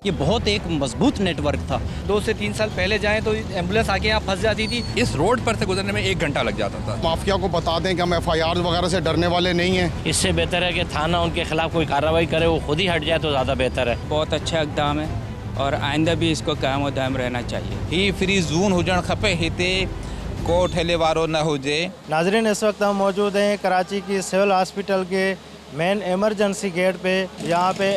ये बहुत एक मजबूत नेटवर्क था। 2 से 3 साल पहले जाएं तो एम्बुलेंस आके यहाँ फंस जाती थी। इस रोड पर से गुजरने में 1 घंटा लग जाता था। माफिया को बता दें कि हम FIR वगैरह से डरने वाले नहीं हैं। इससे बेहतर है कि थाना उनके खिलाफ कोई कार्रवाई करे, वो खुद ही हट जाए तो ज़्यादा बेहतर है। बहुत अच्छा इक़दाम है और आइंदा भी इसको कायम और दायम रहना चाहिए। ही फ्री ज़ोन हुजण खपे, हिते को ठेले वारो न हुजे। नाज़रीन, इस वक्त हम मौजूद हैं कराची की सिविल हॉस्पिटल के मेन इमरजेंसी गेट पे। यहाँ पे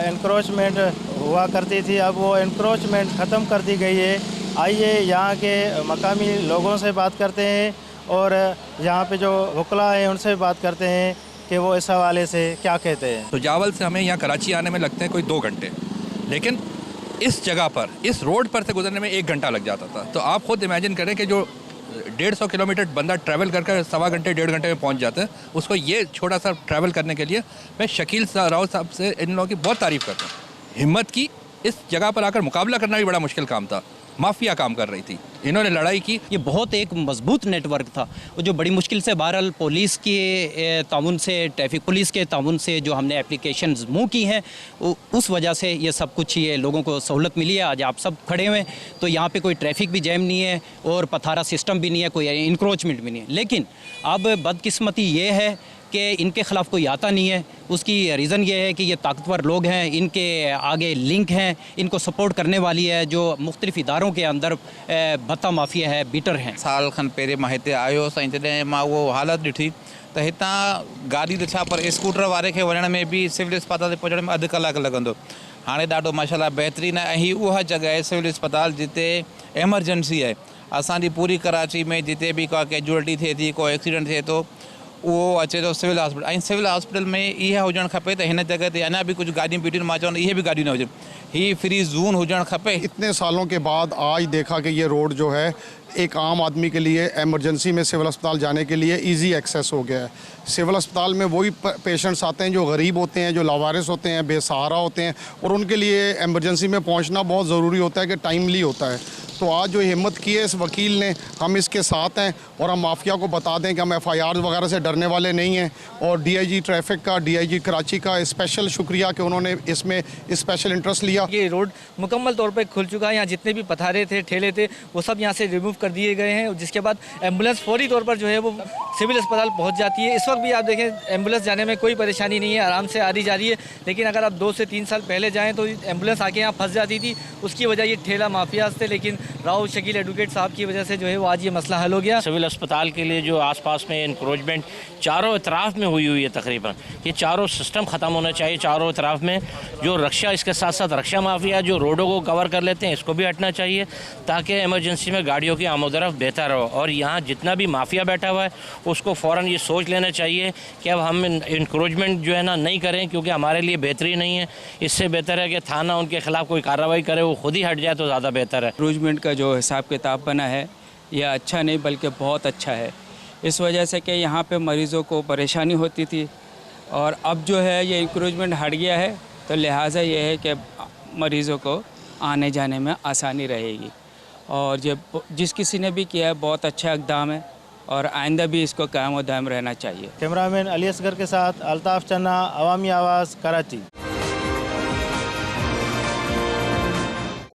एनक्रोचमेंट हुआ करती थी, अब वो एनक्रोचमेंट ख़त्म कर दी गई है। आइए यहाँ के मकामी लोगों से बात करते हैं और यहाँ पे जो वकला हैं उनसे बात करते हैं कि वो इस हवाले से क्या कहते हैं। तो जावल से हमें यहाँ कराची आने में लगते हैं कोई 2 घंटे, लेकिन इस जगह पर, इस रोड पर से गुजरने में 1 घंटा लग जाता था। तो आप खुद इमेजिन करें कि जो 150 किलोमीटर बंदा ट्रैवल कर 1.25 घंटे 1.5 घंटे में पहुंच जाता है, उसको ये छोटा सा ट्रैवल करने के लिए मैं शकील राउत साहब से इन लोगों की बहुत तारीफ़ करता हूँ। हिम्मत की, इस जगह पर आकर मुकाबला करना भी बड़ा मुश्किल काम था। माफिया काम कर रही थी, इन्होंने लड़ाई की। ये बहुत एक मजबूत नेटवर्क था जो बड़ी मुश्किल से बहरहाल पुलिस के ताउन से, ट्रैफिक पुलिस के ताउन से जो हमने एप्लीकेशंस मूव की हैं, उस वजह से ये सब कुछ ये लोगों को सहूलत मिली है। आज आप सब खड़े हुए तो यहाँ पे कोई ट्रैफिक भी जैम नहीं है और पथारा सिस्टम भी नहीं है, कोई इंक्रोचमेंट भी नहीं है। लेकिन अब बदकिस्मती ये है कि इनके ख़िलाफ़ कोई आता नहीं है। उसकी रीज़न ये है कि ये ताकतवर लोग हैं, इनके आगे लिंक हैं, इनको सपोर्ट करने वाली है जो मुख्तलिफ इदारों के अंदर भत्ता माफिया है, बीटर हैं। साल खन पहिरें मां हिते आयो हुअसि ऐं जॾहिं मां उहो हालत ॾिठी त हितां गाॾी त छा पर स्कूटर वारे खे वञण में बि सिविल अस्पताल ते पहुचण में 1/2 कलाकु लॻंदो। हाणे ॾाढो माशाल्लाह बहितरीन आहे ऐं हीअ उहा जॻह आहे सिविल अस्पताल जिते एमरजेंसी आहे। असांजी पूरी कराची में जिते बि का कैजुअलिटी थिए थी, को एक्सीडेंट थिए थो, उहो अचे थो सिविल हॉस्पिटल। ऐं सिविल हॉस्पिटल में इहा हुजणु खपे त हिन जॻह ते अञा बि कुझु गाॾियूं बीठियूं, मां चवंदो इहे बि गाॾियूं न हुजनि, ही फ्री ज़ोन हुजणु खपे। इतने सालों के बाद आज देखा कि ये रोड जो है एक आम आदमी के लिए एमरजेंसी में सिविल अस्पताल जाने के लिए इजी एक्सेस हो गया है। सिविल अस्पताल में वही पेशेंट्स आते हैं जो गरीब होते हैं, जो लावारिस होते हैं, बेसहारा होते हैं, और उनके लिए एमरजेंसी में पहुंचना बहुत ज़रूरी होता है कि टाइमली होता है। तो आज जो हिम्मत की है इस वकील ने, हम इसके साथ हैं और हम माफिया को बता दें कि हम FIR वगैरह से डरने वाले नहीं हैं। और DIG ट्रैफिक का, DIG कराची का स्पेशल शुक्रिया कि उन्होंने इसमें स्पेशल इंटरेस्ट लिया। ये रोड मुकम्मल तौर पे खुल चुका है। यहाँ जितने भी पथारे थे, ठेले थे, वो सब यहाँ से रिमूव कर दिए गए हैं, जिसके बाद एम्बुलेंस फौरी तौर पर जो है वो सिविल अस्पताल पहुँच जाती है। इस वक्त भी आप देखें एम्बुलेंस जाने में कोई परेशानी नहीं है, आराम से आ जा रही है। लेकिन अगर आप 2 से 3 साल पहले जाएँ तो एम्बुलेंस आके यहाँ फंस जाती थी। उसकी वजह ये ठेला माफिया थे, लेकिन राव शकील एडवोकेट साहब की वजह से जो है वो आज ये मसला हल हो गया। सिविल अस्पताल के लिए जो आसपास में इंक्रोचमेंट चारों इतराफ में हुई है, तकरीबन ये चारों सिस्टम ख़त्म होना चाहिए। चारों इतराफ में जो रक्षा, इसके साथ साथ रक्षा माफिया जो रोडों को कवर कर लेते हैं, इसको भी हटना चाहिए ताकि इमरजेंसी में गाड़ियों की आमोदरफ बेहतर हो। और यहाँ जितना भी माफिया बैठा हुआ है उसको फ़ौरन ये सोच लेना चाहिए कि अब हम इंक्रोचमेंट जो है ना नहीं करें, क्योंकि हमारे लिए बेहतरी नहीं है। इससे बेहतर है कि थाना उनके खिलाफ कोई कार्रवाई करे, वो खुद ही हट जाए तो ज़्यादा बेहतर है। इंक्रोचमेंट का जो हिसाब किताब बना है यह अच्छा नहीं बल्कि बहुत अच्छा है, इस वजह से कि यहाँ पे मरीज़ों को परेशानी होती थी और अब जो है ये इंक्रोचमेंट हट गया है, तो लिहाजा ये है कि मरीज़ों को आने जाने में आसानी रहेगी। और जब जिस किसी ने भी किया है बहुत अच्छा इक़दाम है और आइंदा भी इसको कायम और दायम रहना चाहिए। कैमरामैन अली असगर के साथ अल्ताफ़ चन्ना, अवामी आवाज़, कराची।